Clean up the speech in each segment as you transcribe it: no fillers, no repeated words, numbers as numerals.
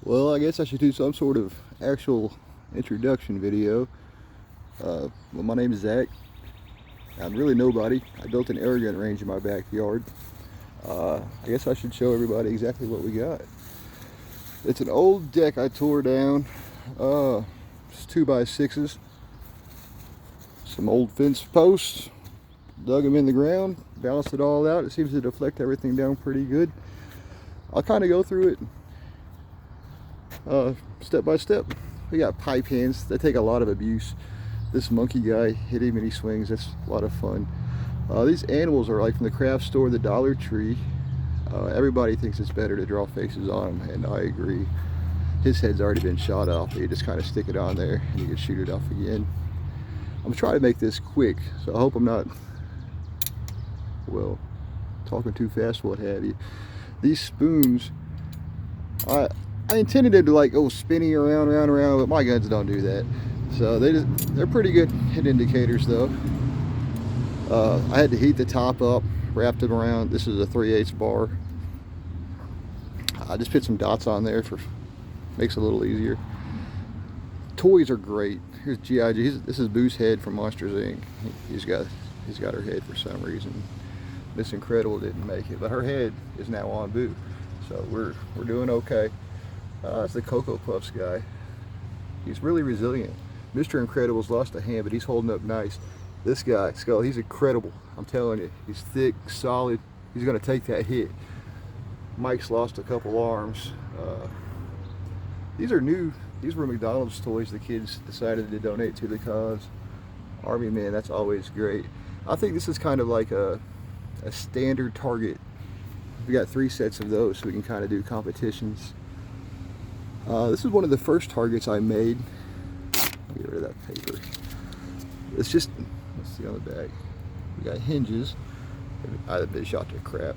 Well, I guess I should do some sort of actual introduction video. Well, my name is Zach. I'm really nobody. I built an air gun range in my backyard. I guess I should show everybody exactly what we got. It's an old deck I tore down. It's 2x6s. Some old fence posts. Dug them in the ground, balanced it all out. It seems to deflect everything down pretty good. I'll kind of go through it step by step. We got pipe hands that take a lot of abuse. This monkey guy hit him and he swings. That's a lot of fun. These animals are like from the craft store, the Dollar Tree. Everybody thinks it's better to draw faces on them, and I agree. His head's already been shot off. You just kind of stick it on there and you can shoot it off again. I'm trying to make this quick, so I hope I'm not, well, talking too fast, what have you. These spoons, I intended it to like go spinning around, but my guns don't do that. So they're pretty good hit indicators though. I had to heat the top up, wrapped them around. This is a 3/8 bar. I just put some dots on there for makes it a little easier. Toys are great. Here's G.I.G. This is Boo's head from Monsters Inc. He's got her head for some reason. Miss Incredible didn't make it, but her head is now on Boo, so we're doing okay. It's the Cocoa Puffs guy. He's really resilient. Mr. Incredible's lost a hand, but he's holding up nice. This guy, Skull, he's incredible. I'm telling you, he's thick, solid. He's gonna take that hit. Mike's lost a couple arms. These are new. These were McDonald's toys the kids decided to donate to the cause. Army Man, that's always great. I think this is kind of like a standard target. We got 3 sets of those so we can kind of do competitions. This is one of the first targets I made. Get rid of that paper. It's just, let's see on the back. We got hinges. I've been shot to crap.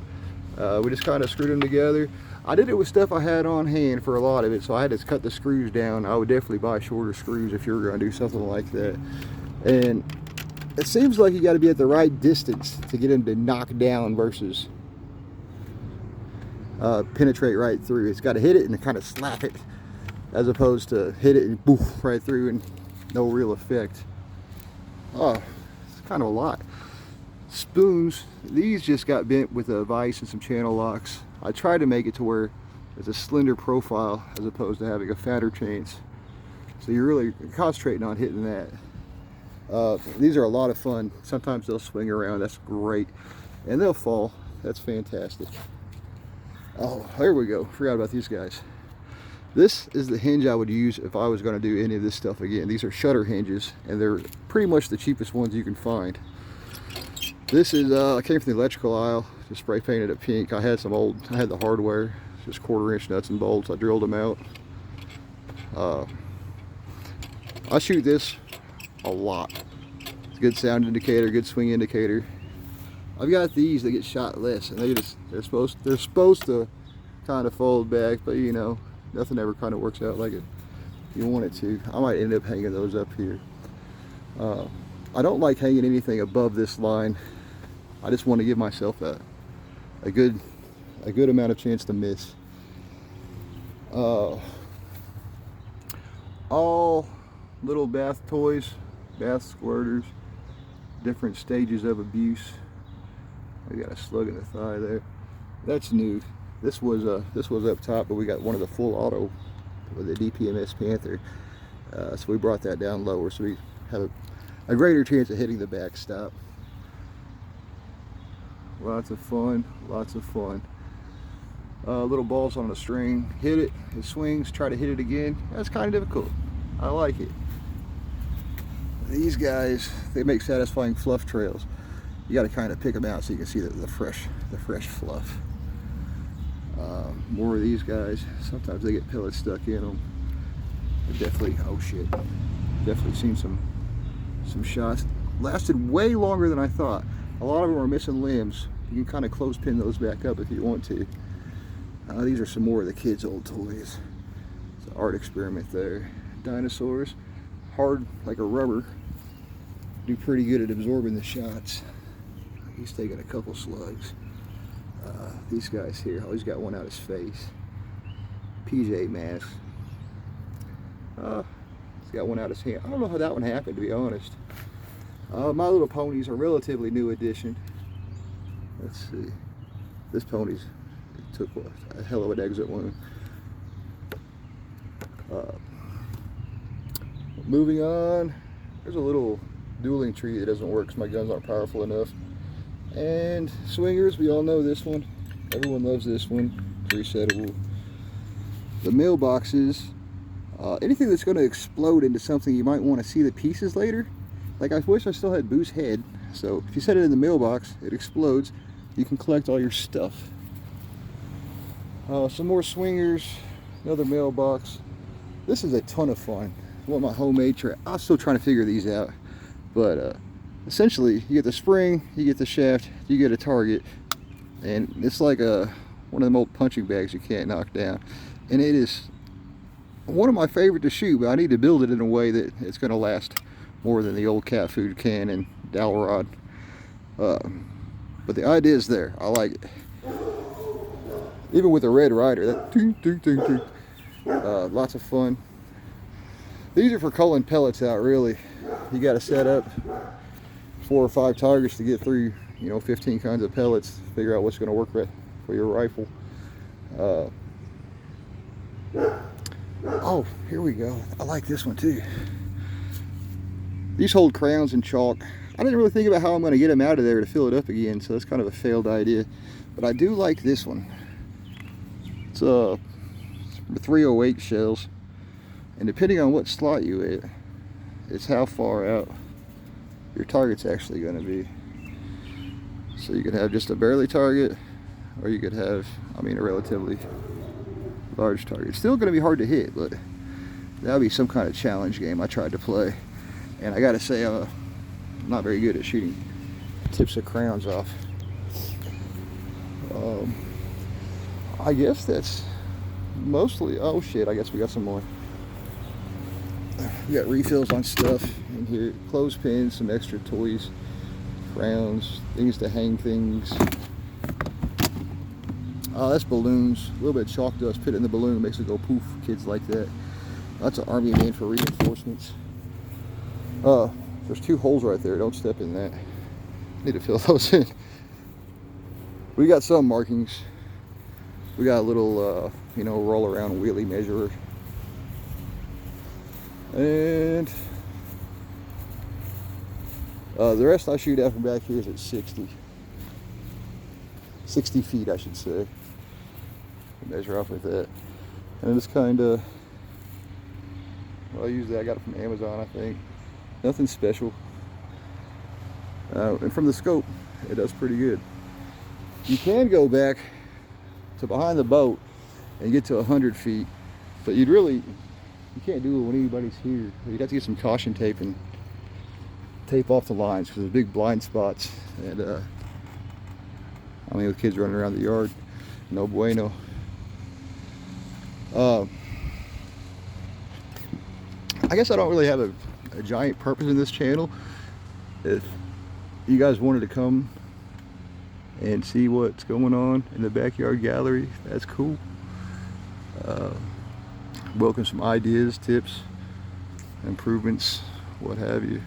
We just kind of screwed them together. I did it with stuff I had on hand for a lot of it, so I had to cut the screws down. I would definitely buy shorter screws if you were going to do something like that. And it seems like you got to be at the right distance to get them to knock down versus penetrate right through. It's got to hit it and kind of slap it, as opposed to hit it and boof right through and no real effect. Oh, it's kind of a lot. Spoons, these just got bent with a vise and some channel locks. I tried to make it to where it's a slender profile as opposed to having a fatter chance. So you're really concentrating on hitting that. These are a lot of fun. Sometimes they'll swing around, that's great. And they'll fall, that's fantastic. Oh, there we go, forgot about these guys. This is the hinge I would use if I was going to do any of this stuff again. These are shutter hinges, and they're pretty much the cheapest ones you can find. This is, I came from the electrical aisle, just spray painted it pink. I had the hardware, just 1/4 inch nuts and bolts. I drilled them out. I shoot this a lot. It's a good sound indicator, good swing indicator. I've got these that get shot less, and they're supposed to kind of fold back, but you know, nothing ever kind of works out like you want it to. I might end up hanging those up here. I don't like hanging anything above this line. I just want to give myself a good amount of chance to miss. All little bath toys, bath squirters, different stages of abuse. I got a slug in the thigh there. That's new. This was up top, but we got one of the full auto with the DPMS Panther. So we brought that down lower so we have a greater chance of hitting the backstop. Lots of fun, lots of fun. Little balls on a string, hit it, it swings, try to hit it again. That's kind of difficult. I like it. These guys, they make satisfying fluff trails. You got to kind of pick them out so you can see the fresh fluff. More of these guys. Sometimes they get pellets stuck in them. Definitely, oh shit. Definitely seen some shots. Lasted way longer than I thought. A lot of them are missing limbs. You can kind of clothespin those back up if you want to. These are some more of the kids' old toys. It's an art experiment there. Dinosaurs, hard like a rubber. Do pretty good at absorbing the shots. He's taking a couple slugs. These guys here, oh, he's got one out his face. PJ Masks. He's got one out of his hand. I don't know how that one happened, to be honest. My Little Ponies are a relatively new addition. Let's see. This pony's took a hell of an exit wound. Moving on, there's a little dueling tree that doesn't work because my guns aren't powerful enough. And swingers, we all know this one. Everyone loves this one. It's resettable. The mailboxes, anything that's going to explode into something you might want to see the pieces later. Like, I wish I still had Boo's head. So if you set it in the mailbox, it explodes. You can collect all your stuff. Some more swingers, another mailbox. This is a ton of fun. I want my homemade tray. I'm still trying to figure these out. But essentially, you get the spring, you get the shaft, you get a target. And it's like one of them old punching bags you can't knock down. And it is one of my favorite to shoot, but I need to build it in a way that it's going to last more than the old cat food can and dowel rod. But the idea is there. I like it. Even with the Red Ryder, that ding, ding, ding, ding. Lots of fun. These are for culling pellets out, really. You got to set up 4 or 5 targets to get through, 15 kinds of pellets, figure out what's going to work right for your rifle. Oh, here we go. I like this one too. These hold crayons and chalk. I didn't really think about how I'm going to get them out of there to fill it up again, so that's kind of a failed idea. But I do like this one. It's 308 shells, and depending on what slot you hit, it's how far out your target's actually going to be. So you could have just a barely target, or you could have, a relatively large target. It's still going to be hard to hit, but that'll be some kind of challenge game I tried to play. And I gotta say, I'm not very good at shooting tips of crayons off. I guess that's mostly, oh shit, I guess we got some more. We got refills on stuff in here, clothespins, some extra toys, crayons, things to hang things. That's balloons, a little bit of chalk dust, put it in the balloon, makes it go poof, kids like that. That's an army name for reinforcements. There's 2 holes right there, don't step in that. Need to fill those in. We got some markings. We got a little, roll around wheelie measurer. And the rest I shoot out from back here is at 60 feet, I should say. Measure off with that. And it's kind of, well, I use that, I got it from Amazon, I think. Nothing special. And from the scope, it does pretty good. You can go back to behind the boat and get to 100 feet, but you can't do it when anybody's here. You'd have to get some caution tape and tape off the lines because there's big blind spots. And with kids running around the yard, no bueno. I guess I don't really have a giant purpose in this channel. If you guys wanted to come and see what's going on in the backyard gallery, that's cool. Welcome some ideas, tips, improvements, what have you.